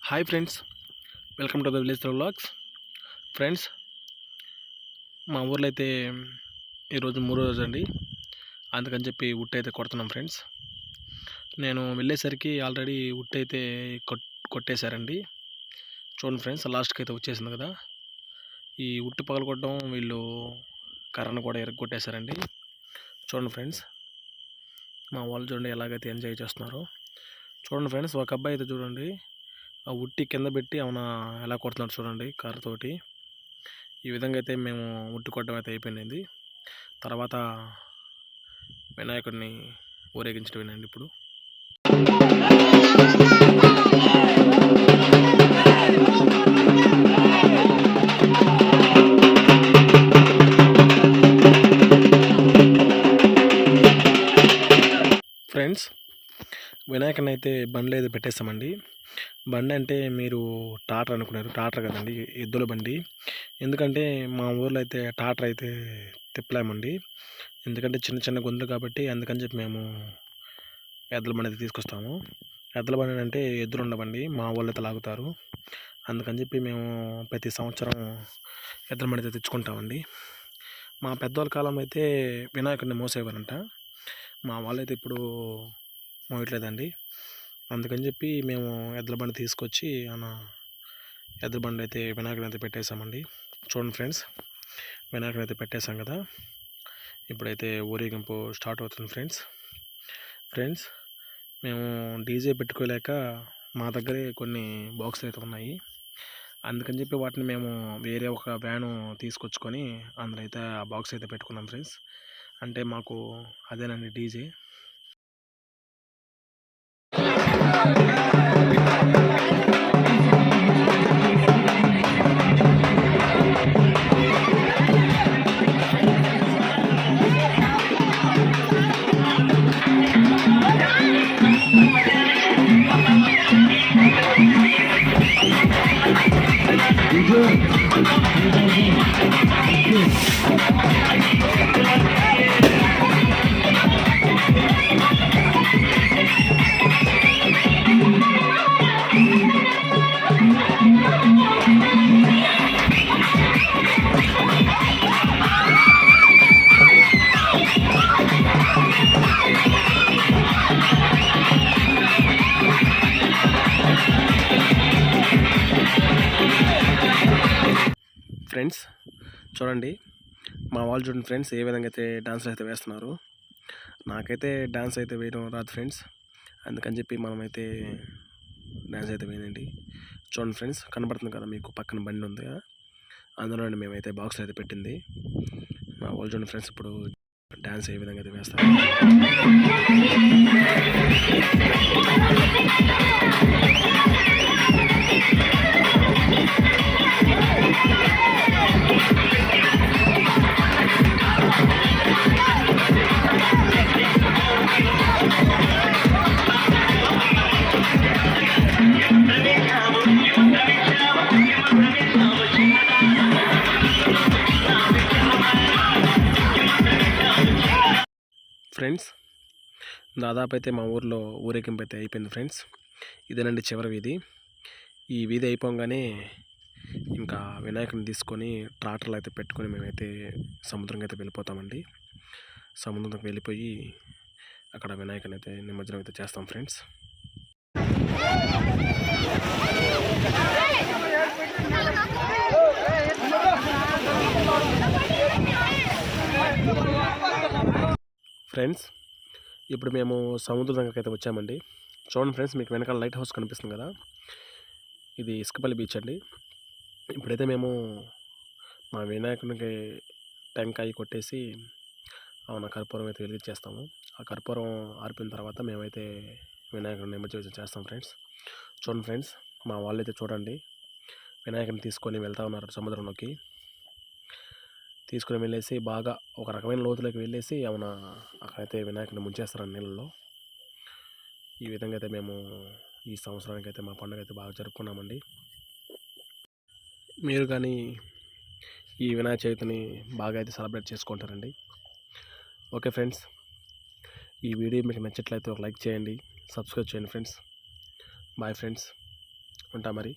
Hi friends, welcome to the village vlogs. Friends, మా ఊర్లో అయితే ఈరోజు మూడో రోజు అండి. అందుకని చెప్పి ఉట్టి అయితే కొడుతున్నాం ఫ్రెండ్స్. నేను వెళ్ళేసరికి ఆల్రెడీ ఉట్టి అయితే కొట్టేశారండి. చూడండి ఫ్రెండ్స్, లాస్ట్కి అయితే వచ్చేసింది కదా. ఈ ఉట్టి పగలగొట్టడం, వీళ్ళు కర్రను కూడా ఎరగొట్టేశారండి. చూడండి ఫ్రెండ్స్, మా వాళ్ళు చూడండి ఎలాగైతే ఎంజాయ్ చేస్తున్నారో. చూడండి ఫ్రెండ్స్, ఒక అబ్బాయి అయితే చూడండి ఆ ఉట్టి కింద పెట్టి ఏమన్నా ఎలా కొడుతున్నాడు చూడండి కర్రతోటి. ఈ విధంగా అయితే మేము ఉట్టి కొట్టడం అయితే అయిపోయింది. తర్వాత వినాయకుడిని ఊరేగించడమేనండి ఇప్పుడు. ఫ్రెండ్స్, వినాయకుడిని అయితే బండ్లు అయితే పెట్టేస్తామండి. బండి అంటే మీరు టాటర్ అనుకున్నారు, టాటర్ కదండి, ఎద్దుల బండి. ఎందుకంటే మా ఊర్లో అయితే టాటర్ అయితే తిప్పలేమండి, ఎందుకంటే చిన్న చిన్న గొంతులు కాబట్టి. అందుకని చెప్పి మేము ఎద్దుల బండి అయితే తీసుకొస్తాము. ఎద్దుల బండి అంటే ఎద్దులు ఉండవండి, మా వాళ్ళు అయితే లాగుతారు. అందుకని చెప్పి మేము ప్రతి సంవత్సరం ఎద్దుల బండి అయితే తెచ్చుకుంటామండి. మా పెద్దవాళ్ళ కాలం అయితే వినాయకుడిని మోసేవారంట, మా వాళ్ళైతే ఇప్పుడు మోయట్లేదండి. అందుకని చెప్పి మేము ఎద్దుల బండి తీసుకొచ్చి ఎద్దుల బండి అయితే వినాయకుడిని అయితే పెట్టేశామండి. చూడండి ఫ్రెండ్స్, వినాయకుడిని అయితే పెట్టేశాం కదా. ఇప్పుడైతే ఊరేగింపు స్టార్ట్ అవుతుంది ఫ్రెండ్స్. మేము డీజే పెట్టుకోలేక మా దగ్గరే కొన్ని బాక్సులు అయితే ఉన్నాయి. అందుకని చెప్పి వాటిని మేము వేరే ఒక వ్యాను తీసుకొచ్చుకొని అందులో అయితే ఆ బాక్స్ అయితే పెట్టుకున్నాం ఫ్రెండ్స్. అంటే మాకు అదేనండి డీజే. ఫ్రెండ్స్ చూడండి, మా వాళ్ళు చూడండి ఫ్రెండ్స్ ఏ విధంగా అయితే డాన్సులు అయితే వేస్తున్నారు. నాకైతే డాన్స్ అయితే వేయడం రాదు ఫ్రెండ్స్, అందుకని చెప్పి మనమైతే డాన్స్ అయితే వేయండి. చూడండి ఫ్రెండ్స్, కనబడుతుంది కదా మీకు, పక్కన బండి ఉంది కదా, అందులో మేమైతే బాక్స్లో అయితే పెట్టింది. మా వాళ్ళు చూడండి ఫ్రెండ్స్ ఇప్పుడు డాన్స్ ఏ విధంగా అయితే వేస్తారు. ఫ్రెండ్స్, దాదాపు అయితే మా ఊర్లో ఊరేగింపు అయితే అయిపోయింది ఫ్రెండ్స్. ఇదేనండి చివరి వీధి. ఈ వీధి అయిపోగానే ఇంకా వినాయకుడిని తీసుకొని ట్రాక్టర్లు అయితే పెట్టుకొని మేమైతే సముద్రంకి అయితే వెళ్ళిపోతామండి. సముద్రంకి వెళ్ళిపోయి అక్కడ వినాయకుని అయితే నిమజ్జనం అయితే చేస్తాం ఫ్రెండ్స్. ఫ్రెండ్స్, ఇప్పుడు మేము సముద్రం దగ్గరికి అయితే వచ్చామండి. చూడండి ఫ్రెండ్స్, మీకు వెనకాల లైట్ హౌస్ కనిపిస్తుంది కదా, ఇది ఇసుకపల్లి బీచ్ అండి. ఇప్పుడైతే మేము మా వినాయకునికి టెంకాయ కొట్టేసి కర్పూరం అయితే వెలిగించేస్తాము. ఆ కర్పూరం ఆరిపోయిన తర్వాత మేమైతే వినాయకుడిని నిమజ్జనం చేస్తాం ఫ్రెండ్స్. చూడండి ఫ్రెండ్స్, మా వాళ్ళైతే చూడండి వినాయకుడిని తీసుకొని వెళ్తూ ఉన్నారు సముద్రంలోకి. తీసుకుని వెళ్ళేసి బాగా ఒక రకమైన లోతులోకి వెళ్ళేసి అక్కడైతే వినాయకుడిని ముంచేస్తారు నీళ్ళలో. ఈ విధంగా అయితే మేము ఈ సంవత్సరానికి అయితే మా పండుగ అయితే బాగా జరుపుకున్నామండి. మీరు కానీ ఈ వినాయక చవితిని బాగా అయితే సెలబ్రేట్ చేసుకుంటారండి. ఓకే ఫ్రెండ్స్, ఈ వీడియో మీకు నచ్చట్లయితే ఒక లైక్ చేయండి, సబ్స్క్రైబ్ చేయండి ఫ్రెండ్స్. Bye friends. ఉంటా మరి.